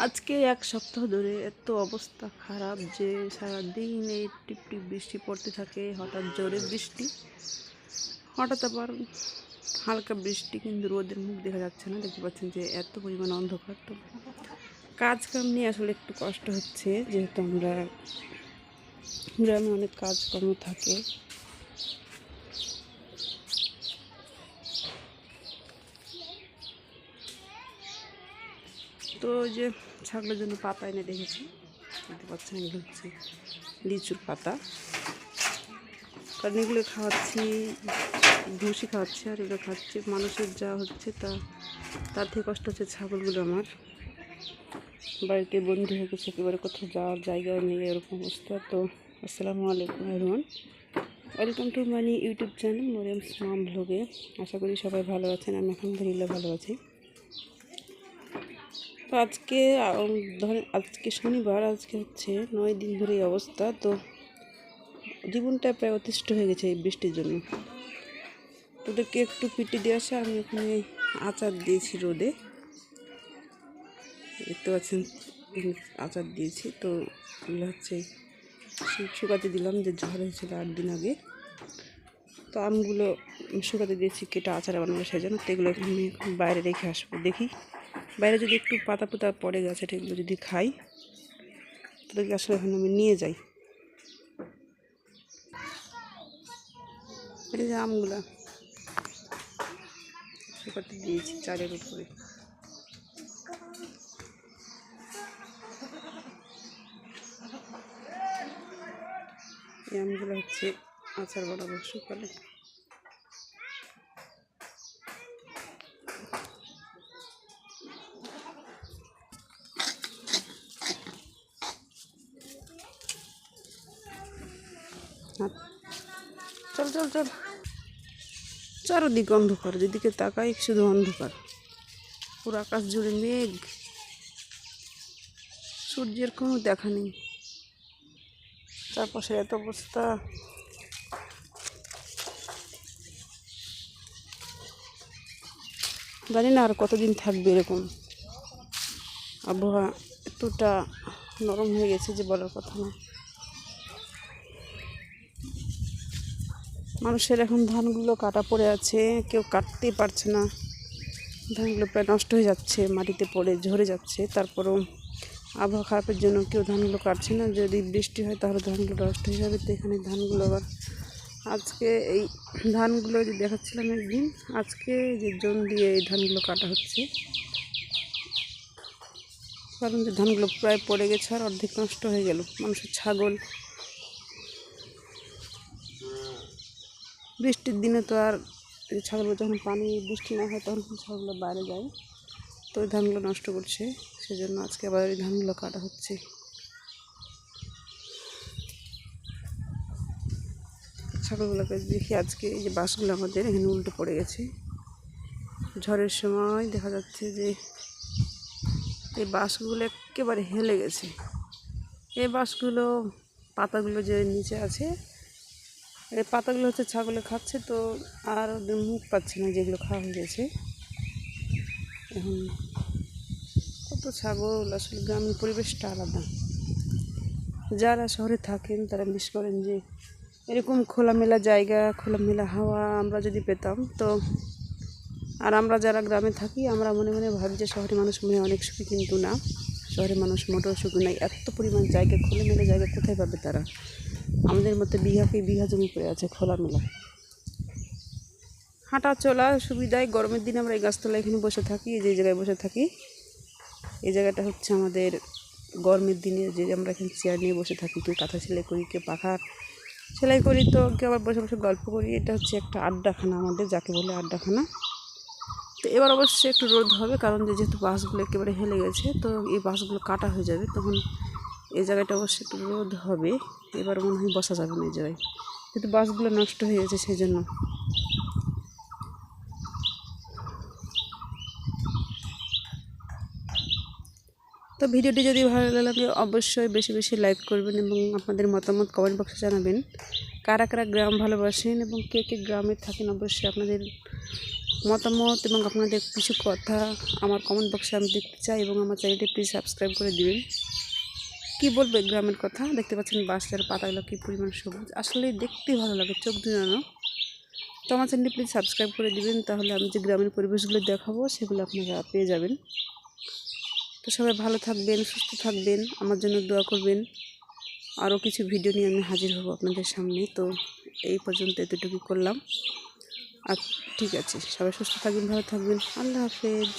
আজকে এক সপ্তাহ ধরে এত অবস্থা খারাপ যে সারাদিন এই টিপটিপ বৃষ্টি পড়তে থাকে। হঠাৎ জোরে বৃষ্টি, হঠাৎ আবার হালকা বৃষ্টি, কিন্তু রোদের মুখ দেখা যাচ্ছে না। দেখতে পাচ্ছেন যে এত পরিমাণ অন্ধকার। তো কাজ কাম নিয়ে আসলে একটু কষ্ট হচ্ছে, যেহেতু আমরা গ্রামে অনেক কাজকর্ম থাকে। তো যে ছাগলের জন্য পাতা এনে দেখেছি, দেখতে পাচ্ছেন এগুলো হচ্ছে লিচুর পাতা, কারণ এগুলো খাওয়াচ্ছি, ভুসি খাওয়াচ্ছি, আর এগুলো খাচ্ছি। মানুষের যা হচ্ছে তার থেকে কষ্ট হচ্ছে ছাগলগুলো। আমার বাড়িতে বন্দি হয়ে গেছে, একেবারে কোথাও যাওয়ার জায়গা নেই, এরকম অবস্থা। তো আসসালামু আলাইকুম everyone, welcome to my YouTube channel Maryam's mom ব্লগে। আশা করি সবাই ভালো আছেন, আমি আলহামদুলিল্লাহ ভালো আছি। তো আজকে শনিবার, আজকে হচ্ছে 9 দিন ধরে এই অবস্থা। তো জীবনটা প্রায় অতিষ্ঠ হয়ে গেছে এই বৃষ্টির জন্য। ওদেরকে একটু পিটি দিয়ে আসে, আমি ওখানে আচার দিয়েছি রোদে, দেখতে পাচ্ছেন আচার দিয়েছি। তো এগুলো হচ্ছে শুকাতে দিলাম, যে ঝড় হয়েছিল 8 দিন আগে। তো আমগুলো শুকাতে দিয়েছি কেটে আচার বানাবো সেজন্য। তো এগুলো আমি বাইরে রেখে আসবো, দেখি বাইরে যদি একটু পাতা পুতা পড়ে গেছে, এগুলো যদি খাই তাদেরকে আসলে এখন আমি নিয়ে যাই। এই যে আমগুলা শুকাতে দিয়েছি চালের উপরে। এই আমগুলো হচ্ছে আচার বানাবো সকালে। চল চল চল, চারদিকে অন্ধকার, যেদিকে তাকাই শুধু অন্ধকার, পুরো আকাশ জুড়ে মেঘ, সূর্যের কোনো দেখা নেই। চারপাশে এত অবস্থা। জানি না আর কতদিন থাকবে এরকম আবহাওয়া। এতটা নরম হয়ে গেছে যে বলার কথা না। মানুষের এখন ধানগুলো কাটা পড়ে আছে, কেউ কাটতেই পারছে না। ধানগুলো প্রায় নষ্ট হয়ে যাচ্ছে, মাটিতে পড়ে ঝরে যাচ্ছে। তারপরেও আবহাওয়া খারাপের জন্য কেউ ধানগুলো কাটছে না। যদি বৃষ্টি হয় তাহলে ধানগুলো নষ্ট হয়ে যাবে। তো এখানে ধানগুলো আবার আজকে এই ধানগুলো যে দেখাচ্ছিলাম একদিন, আজকে যে জন দিয়ে এই ধানগুলো কাটা হচ্ছে, কারণ যে ধানগুলো প্রায় পড়ে গেছে আর অর্ধেক নষ্ট হয়ে গেল। মানুষের ছাগল, বৃষ্টির দিনে তো আর ছাগলগুলো যখন পানি বৃষ্টি না হয় তখন ছাগলগুলো বাইরে যায়, তো ওই ধানগুলো নষ্ট করছে। সেজন্য আজকে আবার ওই ধানগুলো কাটা হচ্ছে। ছাগলগুলোকে দেখি আজকে এই যে বাঁশগুলো আমাদের এখানে উল্টো পড়ে গেছে। ঝড়ের সময় দেখা যাচ্ছে যে এই বাঁশগুলো একেবারে হেলে গেছে। এই বাঁশগুলো, পাতাগুলো যে নিচে আছে, এই পাতাগুলো হচ্ছে ছাগলে খাচ্ছে। তো আর ওদের মুখ পাচ্ছে না, যেগুলো খাওয়া হয়ে গেছে। এখন কত ছাগল, আসলে গ্রামীণ পরিবেশটা আলাদা। যারা শহরে থাকেন তারা মিস করেন যে এরকম খোলামেলা জায়গা, খোলামেলা হাওয়া আমরা যদি পেতাম। তো আর আমরা যারা গ্রামে থাকি, আমরা মনে মনে ভাবি যে শহরের মানুষ মনে অনেক সুখী, কিন্তু না, শহরের মানুষ মোটেও সুখী নাই। এত পরিমাণ জায়গা, খোলামেলা জায়গা কোথায় পাবে তারা? আমাদের মতো বিঘাকে বিঘা জমি পড়ে আছে খোলামেলা। হাঁটা চলা সুবিধায়, গরমের দিনে আমরা এই গাছতলা এখানে বসে থাকি, যে জায়গায় বসে থাকি, এই জায়গাটা হচ্ছে আমাদের গরমের দিনে যে আমরা এখানে চেয়ার নিয়ে বসে থাকি, কেউ কাঁথা সেলাই করি, কেউ পাখা সেলাই করি, তো কেউ আবার বসে বসে গল্প করি। এটা হচ্ছে একটা আড্ডাখানা আমাদের, যাকে বলে আড্ডাখানা। তো এবার অবশ্যই একটু রোদ হবে, কারণ যেহেতু বাঁশগুলো একেবারে হেলে গেছে, তো এই বাঁশগুলো কাটা হয়ে যাবে, তখন এই জায়গাটা অবশ্যই একটু রোদ হবে। এবার মনে হয় বসা যাবে না এই জায়গায়, যেহেতু বাঁশগুলো নষ্ট হয়ে গেছে সেই জন্য। তো ভিডিওটি যদি ভালো লাগে অবশ্যই বেশি বেশি লাইক করবেন এবং আপনাদের মতামত কমেন্ট বক্সে জানাবেন। কারা কারা গ্রাম ভালোবাসেন এবং কে কে গ্রামে থাকেন, অবশ্যই আপনাদের মতামত এবং আপনাদের কিছু কথা আমার কমেন্ট বক্সে আমি দেখতে চাই, এবং আমার চ্যানেলটি প্লিজ সাবস্ক্রাইব করে দিবেন। কী বলবে গ্রামের কথা, দেখতে পাচ্ছেন বাঁশের পাতাগুলো কী পরিমাণ সবুজ, আসলে দেখতে ভালো লাগে, চোখ জুড়ানো। তো আমার চ্যানেলটি প্লিজ সাবস্ক্রাইব করে দিবেন, তাহলে আমি যে গ্রামের পরিবেশগুলো দেখাবো সেগুলো আপনারা পেয়ে যাবেন। তো সবাই ভালো থাকবেন, সুস্থ থাকবেন, আমার জন্য দোয়া করবেন। আরও কিছু ভিডিও নিয়ে আমি হাজির হব আপনাদের সামনে। তো এই পর্যন্ত এতটুকু করলাম। আর ঠিক আছে, সবাই সুস্থ থাকবেন, ভালো থাকবেন, আল্লাহ হাফেজ।